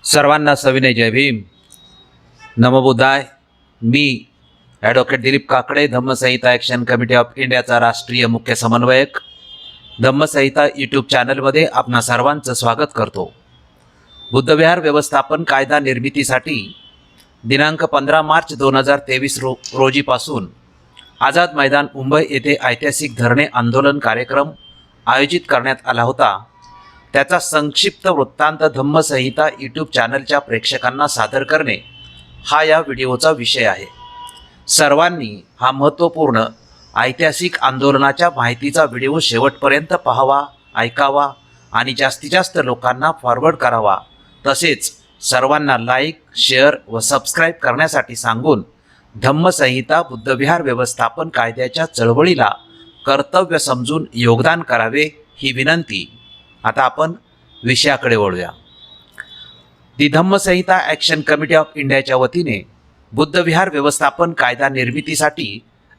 सर्वांना सविनय जय भीम. नमोबुद्धाय. मी advocate Dilip Kakade, Dhammasanhita action committee of इंडियाचा राष्ट्रीय मुख्य समन्वयक. धम्मसंहिता यूट्यूब चॅनलमध्ये आपणा सर्वांचं स्वागत करतो. बुद्धविहार व्यवस्थापन कायदा निर्मितीसाठी दिनांक 15 मार्च 2023 रोजीपासून आझाद मैदान मुंबई येथे ऐतिहासिक धरणे आंदोलन कार्यक्रम आयोजित करण्यात आला होता. त्याचा संक्षिप्त वृत्तांत धम्मसंहिता यूट्यूब चॅनलच्या प्रेक्षकांना सादर करणे हा या व्हिडिओचा विषय आहे. सर्वांनी हा महत्त्वपूर्ण ऐतिहासिक आंदोलनाच्या माहितीचा व्हिडिओ शेवटपर्यंत पाहावा, ऐकावा आणि जास्तीत जास्त लोकांना फॉरवर्ड करावा. तसेच सर्वांना लाईक, शेअर व सबस्क्राईब करण्यासाठी सांगून धम्मसंहिता बुद्धविहार व्यवस्थापन कायद्याच्या चळवळीला कर्तव्य समजून योगदान करावे ही विनंती. आता आपण विषयाकडे वळूया. दी धम्मसंहिता ॲक्शन कमिटी ऑफ इंडियाच्या वतीने बुद्धविहार व्यवस्थापन कायदा निर्मितीसाठी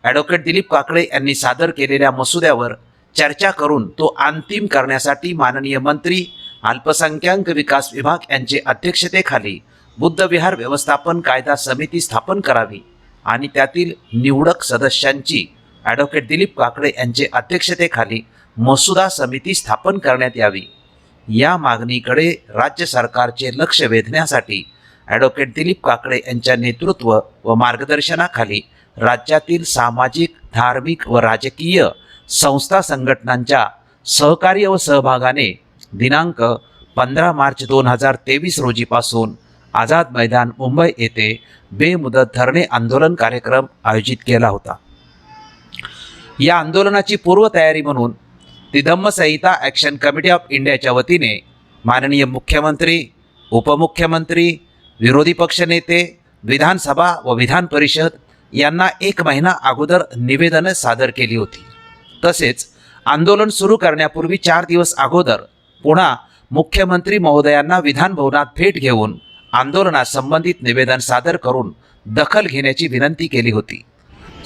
ॲडव्होकेट दिलीप काकडे यांनी सादर केलेल्या मसुद्यावर चर्चा करून तो अंतिम करण्यासाठी माननीय मंत्री अल्पसंख्याक विकास विभाग यांचे अध्यक्षतेखाली बुद्धविहार व्यवस्थापन कायदा समिती स्थापन करावी आणि त्यातील निवडक सदस्यांची ॲडव्होकेट दिलीप काकडे यांचे अध्यक्षतेखाली मसुदा समिती स्थापन करण्यात यावी. या मागणीकडे राज्य सरकारचे लक्ष वेधण्यासाठी ॲडव्होकेट दिलीप काकडे यांच्या नेतृत्व व मार्गदर्शनाखाली राज्यातील सामाजिक, धार्मिक व राजकीय संस्था संघटनांच्या सहकार्य व सहभागाने दिनांक 15 मार्च 2023 रोजीपासून आझाद मैदान मुंबई येथे बेमुदत धरणे आंदोलन कार्यक्रम आयोजित केला होता. या आंदोलनाची पूर्वतयारी म्हणून दी धम्मसंहिता ॲक्शन कमिटी ऑफ इंडियाच्या वतीने माननीय मुख्यमंत्री, उपमुख्यमंत्री, विरोधी पक्षनेते, विधानसभा व विधान परिषद यांना 1 महिना अगोदर निवेदनं सादर केली होती. तसेच आंदोलन सुरू करण्यापूर्वी 4 दिवस अगोदर पुन्हा मुख्यमंत्री महोदयांना विधान भवनात भेट घेऊन आंदोलनास संबंधित निवेदन सादर करून दखल घेण्याची विनंती केली होती.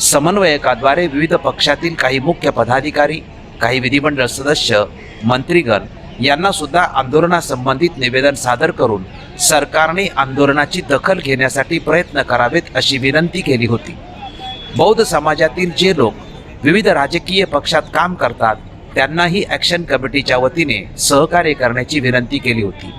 समन्वयकाद्वारे विविध पक्षातील काही मुख्य पदाधिकारी, काही विधिमंडळ सदस्य, मंत्रीगण यांना सुद्धा आंदोलनासंबंधित निवेदन सादर करून सरकारने आंदोलनाची दखल घेण्यासाठी प्रयत्न करावेत अशी विनंती केली होती. बौद्ध समाजातील जे लोक विविध राजकीय पक्षात काम करतात त्यांनाही ॲक्शन कमिटीच्या वतीने सहकार्य करण्याची विनंती केली होती.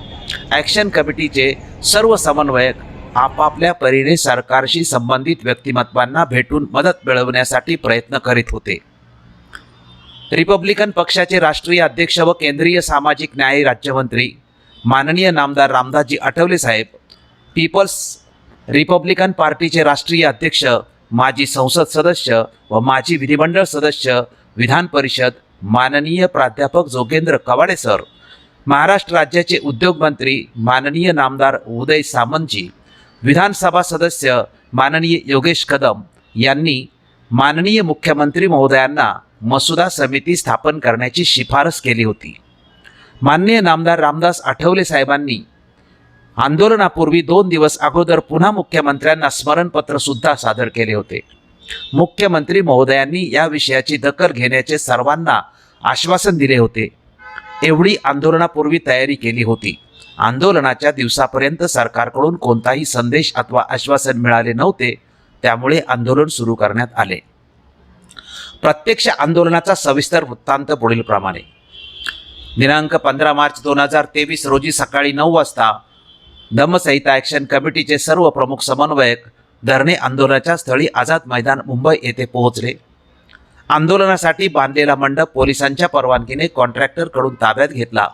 ॲक्शन कमिटीचे सर्व समन्वयक आपापल्या परीने सरकारशी संबंधित व्यक्तिमत्वांना भेटून मदत मिळवण्यासाठी प्रयत्न करीत होते. रिपब्लिकन पक्षाचे राष्ट्रीय अध्यक्ष व केंद्रीय सामाजिक न्याय राज्यमंत्री माननीय नामदार रामदासजी आठवले साहेब, पीपल्स रिपब्लिकन पार्टीचे राष्ट्रीय अध्यक्ष, माजी संसद सदस्य व माजी विधिमंडळ सदस्य, विधान परिषद माननीय प्राध्यापक जोगेंद्र कवाडे सर, महाराष्ट्र राज्याचे उद्योग मंत्री माननीय नामदार उदय सामंतजी, विधानसभा सदस्य माननीय योगेश कदम यांनी माननीय मुख्यमंत्री महोदयांना मसुदा समिती स्थापन करण्याची शिफारस केली होती. माननीय नामदार रामदास आठवले साहेबांनी आंदोलनापूर्वी 2 दिवस अगोदर पुन्हा मुख्यमंत्र्यांना स्मरणपत्र सुद्धा सादर केले होते. मुख्यमंत्री महोदयांनी या विषयाची दखल घेण्याचे सर्वांना आश्वासन दिले होते. एवढी आंदोलनापूर्वी तयारी केली होती. आंदोलनाच्या दिवसापर्यंत सरकारकडून कोणताही संदेश अथवा आश्वासन मिळाले नव्हते. त्यामुळे आंदोलन सुरू करण्यात आले. प्रत्यक्ष आंदोलनाचा सविस्तर वृत्तांत पुढीलप्रमाणे. दिनांक 15 मार्च 2023 रोजी सकाळी 9 वाजता धम्मसंहिता ॲक्शन कमिटीचे सर्व प्रमुख समन्वयक धरणे आंदोलनाच्या स्थळी आझाद मैदान मुंबई येथे पोहोचले. आंदोलनासाठी बांधलेला मंडप पोलिसांच्या परवानगीने कॉन्ट्रॅक्टरकडून ताब्यात घेतला.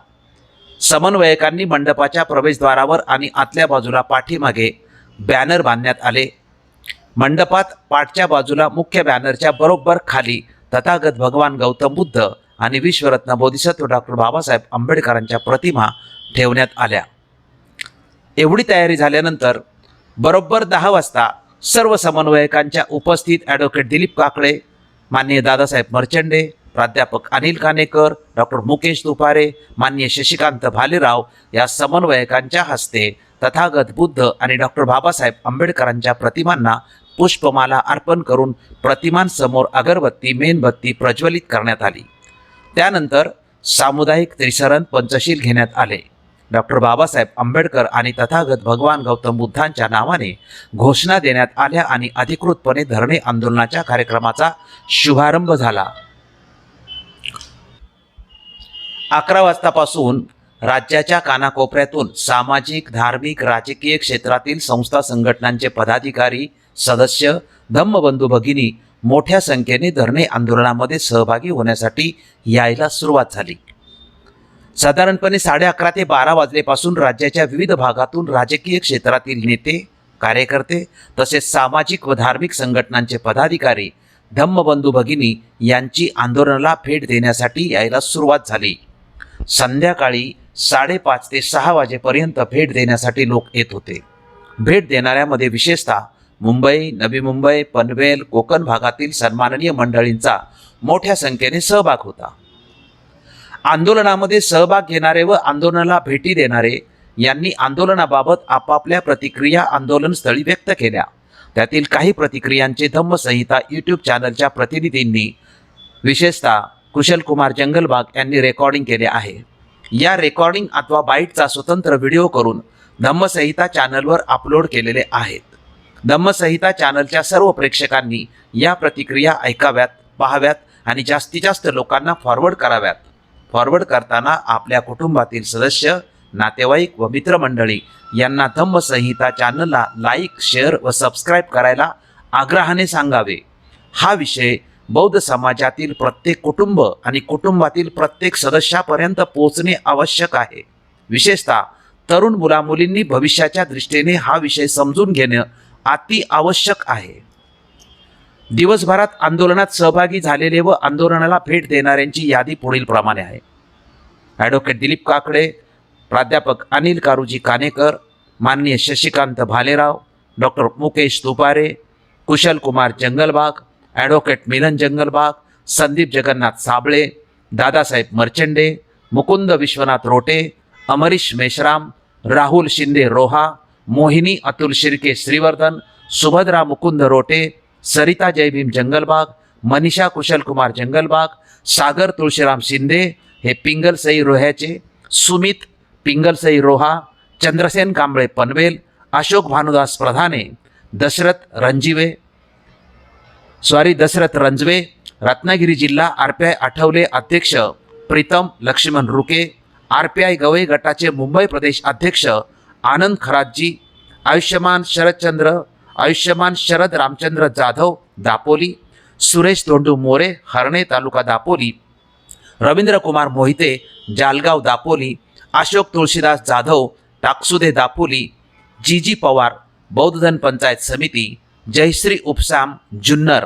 समन्वयकांनी मंडपाच्या प्रवेशद्वारावर आणि आतल्या बाजूला पाठीमागे बॅनर बांधण्यात आले. मंडपात पाठच्या बाजूला मुख्य बॅनरच्या बरोबर खाली तथागत भगवान गौतम बुद्ध आणि विश्वरत्न बोधिसत्व डॉक्टर बाबासाहेब आंबेडकरांच्या प्रतिमा ठेवण्यात आल्या. एवढी तयारी झाल्यानंतर बरोबर 10 वाजता सर्व समन्वयकांच्या उपस्थित ॲडव्होकेट दिलीप काकडे, माननीय दादासाहेब मर्चंडे, प्राध्यापक अनिल कानेकर, डॉक्टर मुकेश तुपारे, माननीय शशिकांत भालेराव या समन्वयकांच्या हस्ते तथागत बुद्ध आणि डॉक्टर बाबासाहेब आंबेडकरांच्या प्रतिमांना पुष्पमाला अर्पण करून प्रतिमांसमोर अगरबत्ती, मेणबत्ती प्रज्वलित करण्यात आली. त्यानंतर सामुदायिक त्रिसरण पंचशील घेण्यात आले. डॉक्टर बाबासाहेब आंबेडकर आणि तथागत भगवान गौतम बुद्धांच्या नावाने घोषणा देण्यात आल्या आणि अधिकृतपणे धरणे आंदोलनाच्या कार्यक्रमाचा शुभारंभ झाला. 11 वाजतापासून राज्याच्या कानाकोपऱ्यातून सामाजिक, धार्मिक, राजकीय क्षेत्रातील संस्था संघटनांचे पदाधिकारी, सदस्य, धम्मबंधू भगिनी मोठ्या संख्येने धरणे आंदोलनामध्ये सहभागी होण्यासाठी यायला सुरुवात झाली. साधारणपणे 11:30 ते 12 वाजल्यापासून राज्याच्या विविध भागातून राजकीय क्षेत्रातील नेते, कार्यकर्ते तसेच सामाजिक व धार्मिक संघटनांचे पदाधिकारी, धम्मबंधू भगिनी यांची आंदोलनाला भेट देण्यासाठी यायला सुरुवात झाली. संध्याकाळी 5:30 ते 6 वाजेपर्यंत भेट देण्यासाठी लोक येत होते. भेट देणाऱ्यामध्ये विशेषतः मुंबई, नवी मुंबई, पनवेल, कोकण भागातील सन्माननीय मंडळींचा मोठ्या संख्येने सहभाग होता. आंदोलनामध्ये सहभाग घेणारे व आंदोलनाला भेटी देणारे यांनी आंदोलनाबाबत आपापल्या प्रतिक्रिया आंदोलनस्थळी व्यक्त केल्या. त्यातील काही प्रतिक्रियांचे धम्मसंहिता यूट्यूब चॅनलच्या प्रतिनिधींनी, विशेषतः कुशल कुमार जंगलबाग यांनी रेकॉर्डिंग केले आहे. या रेकॉर्डिंग अथवा बाईटचा स्वतंत्र व्हिडिओ करून धम्मसंहिता चॅनलवर अपलोड केलेले आहेत. धम्मसंहिता चॅनलच्या सर्व प्रेक्षकांनी या प्रतिक्रिया ऐकाव्यात, पाहाव्यात आणि जास्तीत जास्त लोकांना फॉरवर्ड कराव्यात. फॉरवर्ड करताना आपल्या कुटुंबातील सदस्य, नातेवाईक व मित्रमंडळी यांना धम्मसंहिता चॅनलला लाईक, शेअर व सबस्क्राईब करायला आग्रहाने सांगावे. हा विषय बौद्ध समाजातील प्रत्येक कुटुंब आणि कुटुंबातील प्रत्येक सदस्यापर्यंत पोहोचणे आवश्यक आहे. विशेषतः तरुण मुलामुलींनी भविष्याच्या दृष्टीने हा विषय समजून घेणे अति आवश्यक आहे. दिवसभरात आंदोलनात सहभागी झालेले व आंदोलनाला भेट देणाऱ्यांची यादी पुढील प्रमाणे आहे. ॲडव्होकेट दिलीप काकडे, प्राध्यापक अनिल कारुजी कानेकर, माननीय शशिकांत भालेराव, डॉक्टर मुकेश तुपारे, कुशल कुमार जंगलबाग, ॲडव्होकेट मिलन जंगलबाग, संदीप जगन्नाथ साबळे, दादासाहेब मर्चंडे, मुकुंद विश्वनाथ रोटे, अमरीश मेश्राम, राहुल शिंदे रोहा, मोहिनी अतुल शिर्के श्रीवर्धन, सुभद्रा मुकुंद रोटे, सरिता जयभीम जंगलबाग, मनीषा कुशल कुमार जंगलबाग, सागर तुळशीराम शिंदे हे पिंगलसई रोह्याचे, सुमित पिंगलसई रोहा, चंद्रसेन कांबळे पनवेल, अशोक भानुदास प्रधाने, दशरथ रंजवे, रत्नागिरी जिल्हा RPI आठवले अध्यक्ष प्रीतम लक्ष्मण रुके, RPI गवई गटाचे मुंबई प्रदेश अध्यक्ष आनंद खरातजी, आयुष्यमान शरद रामचंद्र जाधव दापोली, सुरेश धोंडू मोरे हरणे तालुका दापोली, रवींद्र कुमार मोहिते जालगाव दापोली, अशोक तुळशीदास जाधव टाकसुदे दापोली, जीजी पवार बौद्धधन पंचायत समिती, जयश्री उपसाम जुन्नर,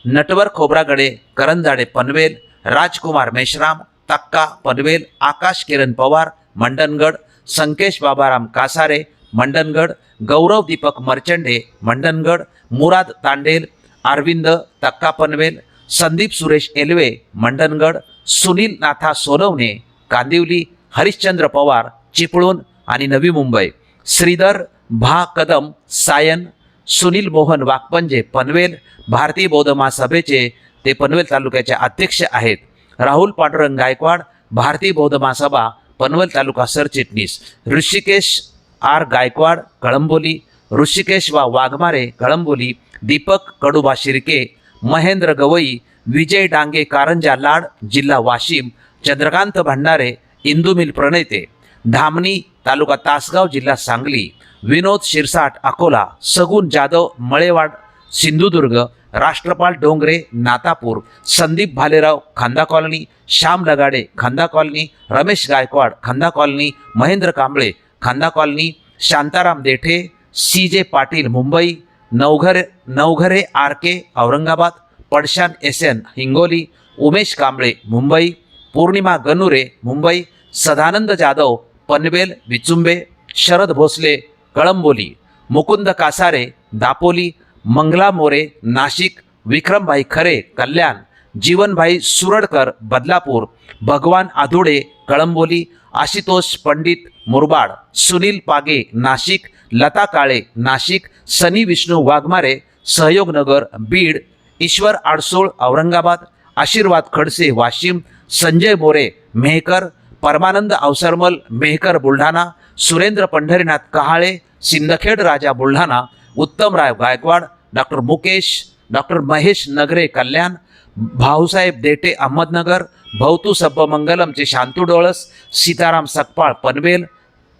नटवर खोब्रागडे करंजाडे पनवेल, राजकुमार मेश्राम तक्का पनवेल, आकाश किरण पवार मंडनगड, संकेश बाबाराम कासारे मंडनगड, गौरव दीपक मर्चंडे मंडनगड, मुराद तांडेल अरविंद तक्का पनवेल, संदीप सुरेश एलवे मंडनगड, सुनील नाथा सोनवणे कांदिवली, हरिश्चंद्र पवार चिपळूण आणि नवी मुंबई, श्रीधर भा कदम सायन, सुनील मोहन वाकपंजे पनवेल, भारतीय बौद्ध महासभेचे ते पनवेल तालुक्याचे अध्यक्ष आहेत, राहुल पांडुरंग गायकवाड भारतीय बौद्ध महासभा पनवेल तालुका सरचिटणीस, ऋषिकेश आर गायकवाड कळंबोली, ऋषिकेश वाघमारे कळंबोली, दीपक कडुबा शिर्के, महेंद्र गवई, विजय डांगे कारंजा लाड जिल्हा वाशिम, चंद्रकांत भंडारे इंदुमिल प्रणेते, धामणी तालुका तासगाव जिल्हा सांगली, विनोद शिरसाट अकोला, सगुन जाधव मळेवाड सिंधुदुर्ग, राष्ट्रपाल डोंगरे नातापूर, संदीप भालेराव खांदा कॉलनी, श्याम लगाडे खांदा कॉलनी, रमेश गायकवाड खांदा colony, Mahendra Kamble Khanda colony, Shantaram Dethe, CJ Patil Mumbai, Navghare RK Aurangabad, Padshan SN Hingoli, Umesh Kamble Mumbai, Purnima Ganure Mumbai, Sadanand Jadhav Panvel Vichumbe, Sharad Bhosale Kalamboli, Mukund Kasare Dapoli, Mangala More Nashik, Vikrambhai Khare Kalyan, जीवनभाई Suradkar Badlapur, भगवान आधुडे कळंबोली, आशुतोष पंडित मुरबाड, सुनील पागे नाशिक, लता काळे नाशिक, सनी विष्णू वाघमारे सहयोगनगर बीड, ईश्वर आडसोळ औरंगाबाद, आशीर्वाद खडसे वाशिम, संजय मोरे मेहकर, परमानंद अवसरमल मेहकर बुलढाणा, सुरेंद्र पंढरीनाथ कहाळे सिंदखेड राजा बुलढाणा, उत्तमराव गायकवाड, डॉक्टर मुकेश, डॉक्टर महेश नगरे कल्याण, भाऊसाहेब देटे अहमदनगर, भवतू सब्बमंगलमचे शांतू डोळस, सीताराम सकपाळ पनवेल,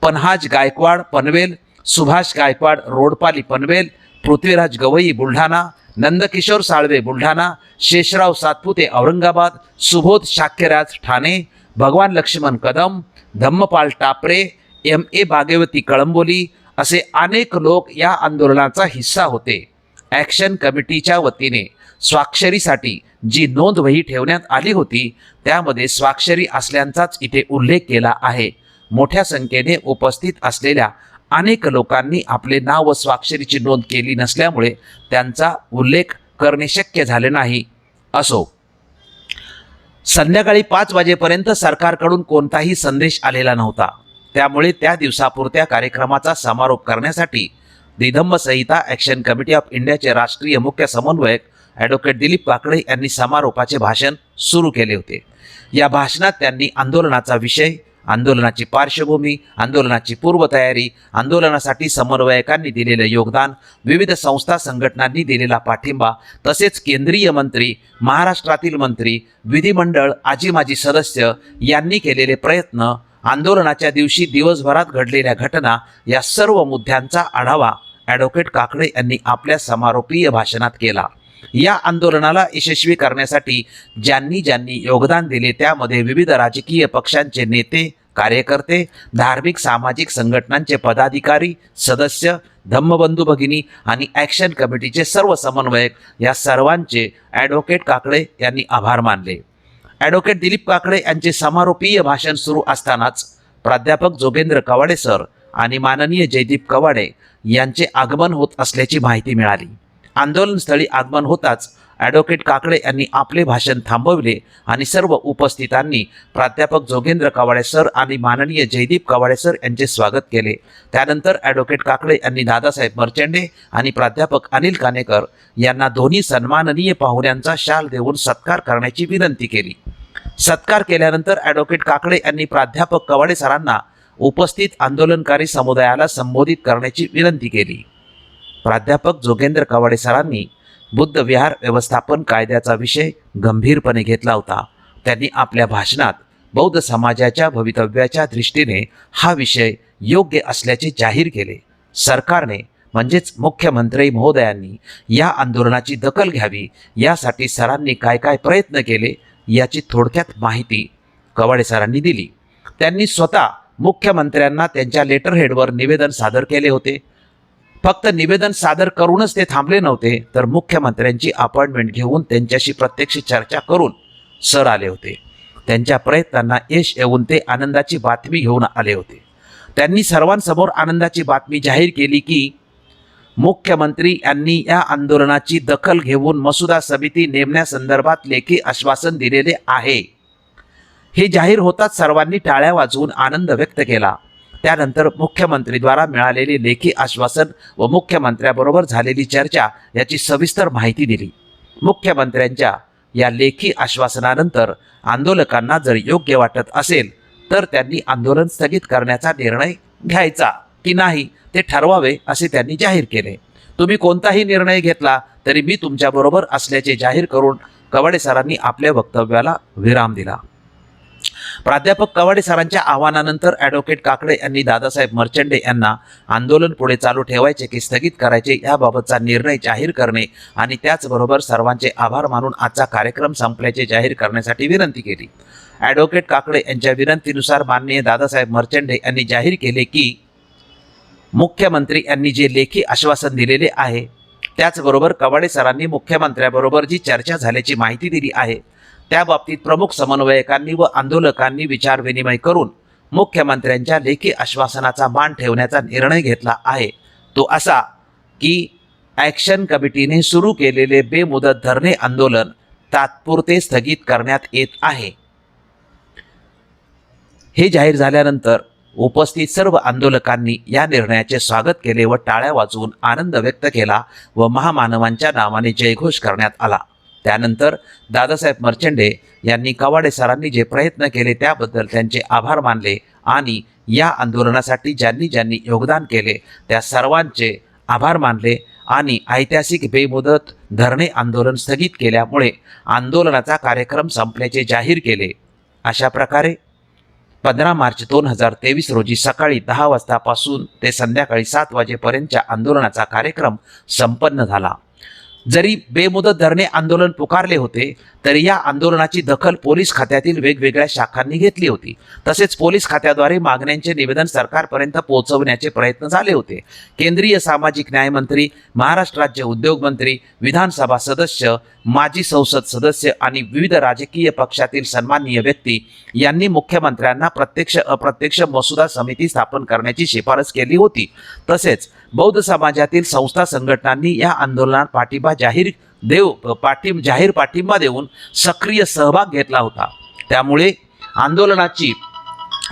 पन्हाज गायकवाड पनवेल, सुभाष गायकवाड रोडपाली पनवेल, पृथ्वीराज गवई बुलढाणा, नंदकिशोर साळवे बुलढाणा, शेषराव सातपुते औरंगाबाद, सुबोध शाक्यराज ठाणे, भगवान लक्ष्मण कदम, धम्मपाल टापरे, M.A. भागवती कळंबोली असे अनेक लोक या आंदोलनाचा हिस्सा होते. ॲक्शन कमिटीच्या वतीने स्वाक्षरीसाठी जी नोंदवही ठेवण्यात आली होती त्यामध्ये स्वाक्षरी असल्याचाच इथे उल्लेख केला आहे. मोठ्या संख्येने उपस्थित असलेल्या अनेक लोकांनी आपले नाव व स्वाक्षरीची नोंद केली नसल्यामुळे त्यांचा उल्लेख करणे शक्य झाले नाही. असो, संध्याकाळी 5 वाजेपर्यंत सरकारकडून कोणताही संदेश आलेला नव्हता. त्यामुळे त्या दिवसापुरत्या कार्यक्रमाचा समारोप करण्यासाठी धम्म संहिता ॲक्शन कमिटी ऑफ इंडियाचे राष्ट्रीय मुख्य समन्वयक ॲडव्होकेट दिलीप काकडे यांनी समारोपाचे भाषण सुरू केले होते. या भाषणात त्यांनी आंदोलनाचा विषय, आंदोलनाची पार्श्वभूमी, आंदोलनाची पूर्वतयारी, आंदोलनासाठी समन्वयकांनी दिलेले योगदान, विविध संस्था संघटनांनी दिलेला पाठिंबा, तसेच केंद्रीय मंत्री, महाराष्ट्रातील मंत्री, विधिमंडळ, आजी माजी सदस्य यांनी केलेले प्रयत्न, आंदोलनाच्या दिवशी दिवसभरात घडलेल्या घटना या सर्व मुद्द्यांचा आढावा ॲडव्होकेट काकडे यांनी आपल्या समारोपीय भाषणात केला. या आंदोलनाला यशस्वी करण्यासाठी ज्यांनी ज्यांनी योगदान दिले त्यामध्ये विविध राजकीय पक्षांचे नेते, कार्यकर्ते, धार्मिक सामाजिक संघटनांचे पदाधिकारी, सदस्य, धम्मबंधू भगिनी आणि ॲक्शन कमिटीचे सर्व समन्वयक या सर्वांचे ॲडव्होकेट काकडे यांनी आभार मानले. ॲडव्होकेट दिलीप काकडे यांचे समारोपीय भाषण सुरू असतानाच प्राध्यापक जोगेंद्र कवाडे सर आणि माननीय जयदीप कवाडे यांचे आगमन होत असल्याची माहिती मिळाली. आंदोलनस्थळी आगमन होताच ॲडव्होकेट काकडे यांनी आपले भाषण थांबवले आणि सर्व उपस्थितांनी प्राध्यापक जोगेंद्र कवाडे सर आणि माननीय जयदीप कवाडे सर यांचे स्वागत केले. त्यानंतर ॲडव्होकेट काकडे यांनी दादासाहेब मर्चेंडे आणि प्राध्यापक अनिल कानेकर यांना दोन्ही सन्माननीय पाहुण्यांचा शाल देऊन सत्कार करण्याची विनंती केली. सत्कार केल्यानंतर ॲडव्होकेट काकडे यांनी प्राध्यापक कवाडे सरांना उपस्थित आंदोलनकारी समुदायाला संबोधित करण्याची विनंती केली. प्राध्यापक जोगेंद्र कवाडे सरांनी बुद्ध विहार व्यवस्थापन कायद्याचा विषय गंभीरपणे घेतला होता. त्यांनी आपल्या भाषणात बौद्ध समाजाच्या भवितव्याच्या दृष्टीने हा विषय योग्य असल्याचे जाहीर केले. सरकारने म्हणजेच मुख्यमंत्री महोदयांनी या आंदोलनाची दखल घ्यावी यासाठी सरांनी काय काय प्रयत्न केले याची थोडक्यात माहिती कवाडे सरांनी दिली. त्यांनी स्वतः मुख्यमंत्र्यांना त्यांच्या लेटरहेडवर निवेदन सादर केले होते. फक्त निवेदन सादर करूनच ते थांबले नव्हते, तर मुख्यमंत्र्यांची अपॉइंटमेंट घेऊन त्यांच्याशी प्रत्यक्ष चर्चा करून सर आले होते. त्यांच्या प्रयत्नांना यश येऊन ते आनंदाची बातमी घेऊन आले होते. त्यांनी सर्वांसमोर आनंदाची बातमी जाहीर केली की मुख्यमंत्री यांनी या आंदोलनाची दखल घेऊन मसुदा समिती नेमण्यासंदर्भात लेखी आश्वासन दिलेले आहे. हे जाहीर होताच सर्वांनी टाळ्या वाजवून आनंद व्यक्त केला. त्यानंतर मुख्यमंत्रीद्वारा मिळालेले लेखी आश्वासन व मुख्यमंत्र्याबरोबर झालेली चर्चा याची सविस्तर माहिती दिली. मुख्यमंत्र्यांच्या या लेखी आश्वासनानंतर आंदोलकांना जर योग्य वाटत असेल तर त्यांनी आंदोलन स्थगित करण्याचा निर्णय घ्यायचा की नाही ते ठरवावे असे त्यांनी जाहीर केले. तुम्ही कोणताही निर्णय घेतला तरी मी तुमच्याबरोबर असल्याचे जाहीर करून कवाडे सरांनी आपल्या वक्तव्याला विराम दिला. प्राध्यापक कवाडे सरांच्या आवाहनानंतर ॲडव्होकेट काकडे यांनी दादासाहेब मर्चेंडे यांना आंदोलन पुढे चालू ठेवायचे की स्थगित करायचे याबाबतचा निर्णय जाहीर करणे आणि त्याचबरोबर सर्वांचे आभार मानून आजचा कार्यक्रम संपल्याचे जाहीर करण्यासाठी विनंती केली. ॲडव्होकेट काकडे यांच्या विनंतीनुसार माननीय दादासाहेब मर्चेंडे यांनी जाहीर केले की मुख्यमंत्री यांनी जे लेखी आश्वासन दिलेले आहे त्याचबरोबर कवाडे सरांनी मुख्यमंत्र्याबरोबर जी चर्चा झाल्याची माहिती दिली आहे त्या बाबतीत प्रमुख समन्वयकांनी व आंदोलकांनी विचारविनिमय करून मुख्यमंत्र्यांच्या लेखी आश्वासनाचा मान ठेवण्याचा निर्णय घेतला आहे. तो असा की ॲक्शन कमिटीने सुरू केलेले बेमुदत धरणे आंदोलन तात्पुरते स्थगित करण्यात येत आहे. हे जाहीर झाल्यानंतर उपस्थित सर्व आंदोलकांनी या निर्णयाचे स्वागत केले व टाळ्या वाजवून आनंद व्यक्त केला व महामानवांच्या नावाने जयघोष करण्यात आला. त्यानंतर दादासाहेब मर्चेंडे यांनी कवाडे सरांनी जे प्रयत्न केले त्याबद्दल त्यांचे आभार मानले आणि या आंदोलनासाठी ज्यांनी ज्यांनी योगदान केले त्या सर्वांचे आभार मानले आणि ऐतिहासिक बेमुदत धरणे आंदोलन स्थगित केल्यामुळे आंदोलनाचा कार्यक्रम संपल्याचे जाहीर केले। अशा प्रकारे 15 मार्च 2023 रोजी सकाळी 10 वाजतापासून ते संध्याकाळी 7 वाजेपर्यंतच्या आंदोलनाचा कार्यक्रम संपन्न झाला। जरी बेमुदत धरणे आंदोलन पुकारले होते तरी या आंदोलनाची दखल पोलीस खात्यातील वेगवेगळ्या शाखांनी घेतली होती। तसेच पोलीस खात्याद्वारे मागण्यांचे निवेदन सरकारपर्यंत पोहोचवण्याचे प्रयत्न झाले होते। केंद्रीय सामाजिक न्याय मंत्री, महाराष्ट्र राज्य उद्योग मंत्री, विधानसभा सदस्य, माजी संसद सदस्य आणि विविध राजकीय पक्षातील सन्माननीय व्यक्ती यांनी मुख्यमंत्र्यांना प्रत्यक्ष अप्रत्यक्ष मसुदा समिती स्थापन करण्याची शिफारस केली होती। तसेच बौद्ध समाजातील संस्था संघटनांनी या आंदोलनात जाहीर पाठिंबा देऊन सक्रिय सहभाग घेतला होता। त्यामुळे आंदोलनाची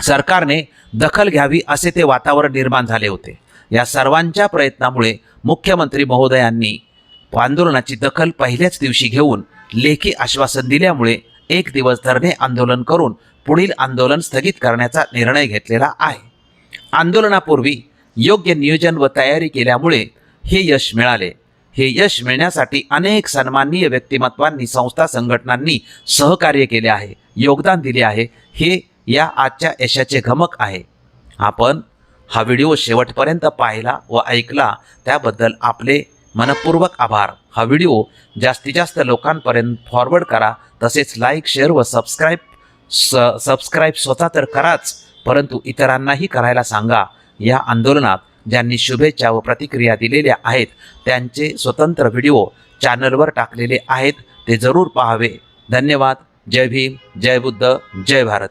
सरकारने दखल घ्यावी असे ते वातावरण निर्माण झाले होते। या सर्वांच्या प्रयत्नामुळे मुख्यमंत्री महोदयांनी आंदोलनाची दखल पहिल्याच दिवशी घेऊन लेखी आश्वासन दिल्यामुळे एक दिवस धरणे आंदोलन करून पुढील आंदोलन स्थगित करण्याचा निर्णय घेतलेला आहे। आंदोलनापूर्वी योग्य नियोजन व तयारी केल्यामुळे हे यश मिळाले। हे यश मिळण्यासाठी अनेक सन्माननीय व्यक्तिमत्वांनी, संस्था संघटनांनी सहकार्य केले आहे, योगदान दिले आहे। हे या आजच्या यशाचे गमक आहे। आपण हा व्हिडिओ शेवटपर्यंत पाहिला व ऐकला त्याबद्दल आपले मनपूर्वक आभार। हा व्हिडिओ जास्तीत जास्त लोकांपर्यंत फॉरवर्ड करा। तसेच लाईक, शेअर व सबस्क्राईब स्वतः तर कराच, परंतु इतरांनाही करायला सांगा। या आंदोलनात ज्यांनी शुभेच्छा व प्रतिक्रिया दिलेल्या आहेत त्यांचे स्वतंत्र व्हिडिओ चॅनलवर टाकलेले आहेत, ते जरूर पाहावे। धन्यवाद। जय भीम, जय बुद्ध, जय भारत।